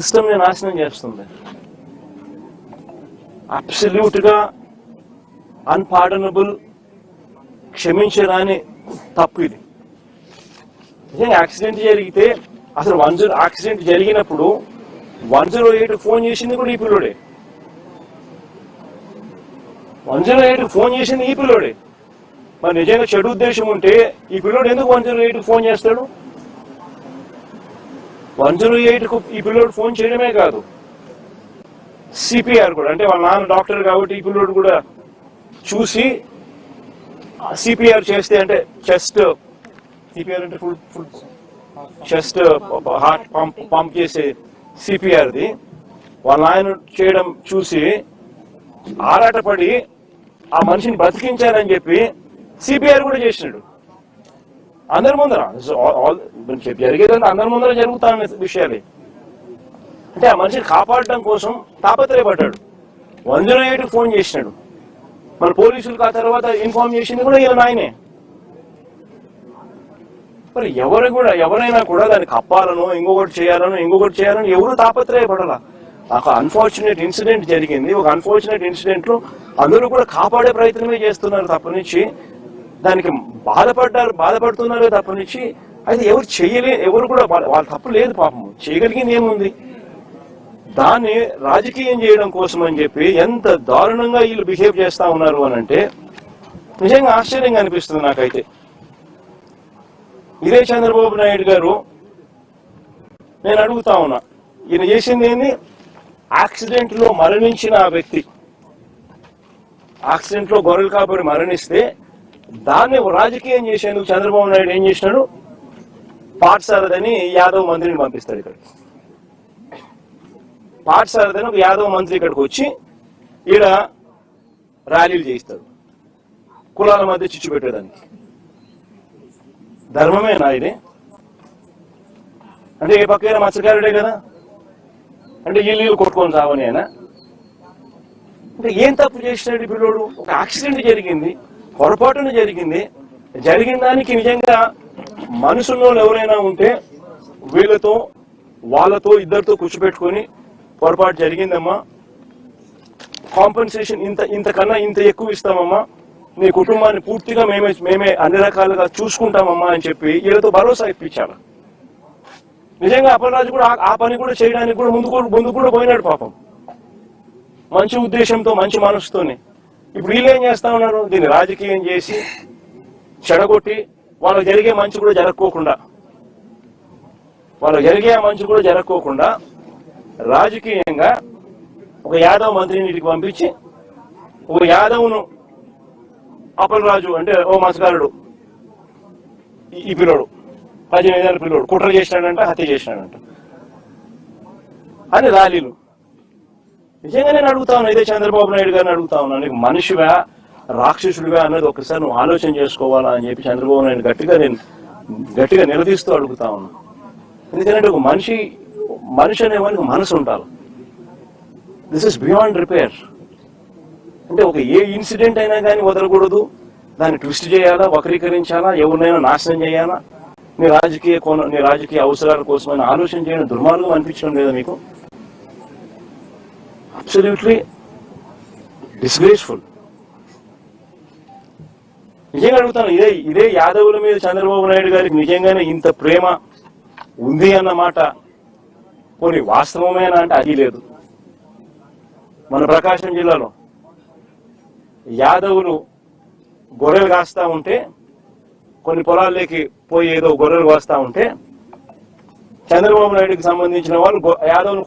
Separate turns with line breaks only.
సిస్టమ్ని నాశనం చేస్తుంది. అబ్సల్యూట్గా అన్పార్డనబుల్, క్షమించరాని తప్పు ఇది. నిజంగా యాక్సిడెంట్ జరిగితే అసలు యాక్సిడెంట్ జరిగినప్పుడు 108 ఫోన్ చేసింది కూడా ఈ పిల్లోడే. 108 ఫోన్ చేసింది ఈ పిల్లోడే. మరి నిజంగా చెడు ఉద్దేశం ఉంటే ఈ పిల్లోడు ఎందుకు 108 ఫోన్ చేస్తాడు? 108కు ఈ పిల్లోడు ఫోన్ చేయడమే కాదు, సిపిఆర్ కూడా, అంటే వాళ్ళ నాన్న డాక్టర్ కాబట్టి ఈ పిల్లోడు కూడా చూసి సిపిఆర్ చేస్తే, అంటే చెస్ట్ సిపిఆర్ అంటే ఫుల్ చెస్ట్ హార్ట్ పంప్ చేసే సిపిఆర్ది వాళ్ళ ఆయన చేయడం చూసి ఆరాటపడి ఆ మనిషిని బతికించారని చెప్పి సిపిఆర్ కూడా చేసినాడు అందరి ముందర. జరిగేదంటే అందరి ముందర జరుగుతానే విషయాలే. అంటే ఆ మనిషిని కాపాడడం కోసం తాపత్రయపడ్డాడు. 108 ఫోన్ చేసినాడు. మన పోలీసులకు ఆ తర్వాత ఇన్ఫార్మ్ చేసింది కూడా ఈయన ఆయనే. మరి ఎవరైనా కూడా దాన్ని కప్పాలనో ఇంకొకటి చేయాలనో ఎవరు తాపత్రయపడాల. ఒక అన్ఫార్చునేట్ ఇన్సిడెంట్ జరిగింది. ఒక అన్ఫార్చునేట్ ఇన్సిడెంట్ లో అందరూ కూడా కాపాడే ప్రయత్నమే చేస్తున్నారు తప్పనిచ్చి, దానికి బాధపడుతున్నారు తప్పనిచ్చి అయితే ఎవరు కూడా వాళ్ళ తప్పు లేదు. పాపం చేయగలిగింది ఏముంది? దాన్ని రాజకీయం చేయడం కోసం అని చెప్పి ఎంత దారుణంగా వీళ్ళు బిహేవ్ చేస్తా ఉన్నారు అని అంటే నిజంగా ఆశ్చర్యంగా అనిపిస్తుంది నాకైతే. ఇదే చంద్రబాబు నాయుడు గారు, నేను అడుగుతా ఉన్నా, ఈయన చేసింది ఏంది? యాక్సిడెంట్ లో మరణించిన ఆ వ్యక్తి, యాక్సిడెంట్ లో గొర్రెలు కాపాడి మరణిస్తే దాన్ని రాజకీయం చేసేందుకు చంద్రబాబు నాయుడు ఏం చేసినాడు? పాఠశాలదని యాదవ్ మంత్రిని పంపిస్తాడు ఇక్కడికి. పాఠశాలదని ఒక యాదవ్ మంత్రి ఇక్కడికి వచ్చి ఈడ ర్యాలీలు చేయిస్తాడు కులాల మధ్య చిచ్చు పెట్టేదానికి. ధర్మమేనా ఇది? అంటే ఏ పక్కన మత్స్యకారుడే కదా, అంటే ఇల్లు కొట్టుకొని రావని అయినా. అంటే ఏం తప్పు చేసినాడు ఈ పిల్లోడు? ఒక యాక్సిడెంట్ జరిగింది, పొరపాటున జరిగింది. జరిగిన దానికి నిజంగా మనుషుల్లో ఎవరైనా ఉంటే వాళ్ళతో ఇద్దరితో కూర్చోబెట్టుకొని పొరపాటు జరిగిందమ్మా, కాంపెన్సేషన్ ఇంతకన్నా ఇంత ఎక్కువ ఇస్తామమ్మా, నీ కుటుంబాన్ని పూర్తిగా మేమే అన్ని రకాలుగా చూసుకుంటామమ్మా అని చెప్పి వీళ్ళతో భరోసా ఇప్పించాలి. నిజంగా అప్పలరాజు కూడా ఆ పని కూడా చేయడానికి కూడా ముందు కూడా పోయినాడు పాపం, మంచి ఉద్దేశంతో, మంచి మనసుతోనే. ఇప్పుడు వీళ్ళు ఏం చేస్తా ఉన్నారు? దీన్ని రాజకీయం చేసి చెడగొట్టి వాళ్ళకి జరిగే మంచి కూడా జరగకోకుండా రాజకీయంగా ఒక యాదవ్ మంత్రిని ఇంటికి పంపించి ఒక యాదవ్ను అప్పలరాజు అంటే ఓ మత్స్యకారుడు ఈ పిల్లోడు 18 ఏళ్ళ పిల్లోడు కుట్ర చేసినాడంట, హత్య చేసినాడంట అని ర్యాలీలు. నిజంగా నేను అడుగుతా ఉన్నా, ఇదే చంద్రబాబు నాయుడు గారిని అడుగుతా ఉన్నా, నీకు మనిషివా రాక్షసుడివా అన్నది ఒకసారి నువ్వు ఆలోచన చేసుకోవాలా అని చెప్పి చంద్రబాబు నాయుడు గట్టిగా నిలదీస్తూ అడుగుతా ఉన్నా. ఎందుకంటే ఒక మనిషి అనేవానికి మనసు ఉండాలి. This is beyond repair. అంటే ఒక ఏ ఇన్సిడెంట్ అయినా కానీ వదలకూడదు, దాన్ని ట్విస్ట్ చేయాలా, వక్రీకరించాలా, ఎవరినైనా నాశనం చేయాలా, నీ రాజకీయ అవసరాల కోసమైనా ఆలోచన చేయడం దుర్మార్గం అనిపించడం లేదా మీకు? Absolutely disgraceful. నిజంగా అడుగుతాను, ఇదే యాదవుల మీద చంద్రబాబు నాయుడు గారికి నిజంగానే ఇంత ప్రేమ ఉంది అన్నమాట కొన్ని వాస్తవమేనా అంటే అది లేదు. మన ప్రకాశం జిల్లాలో యాదవులు గొర్రెలు కాస్తా ఉంటే, కొన్ని పొలాల్లోకి పోయి ఏదో గొర్రెలు కాస్తా ఉంటే చంద్రబాబు నాయుడుకి సంబంధించిన వాళ్ళు యాదవులు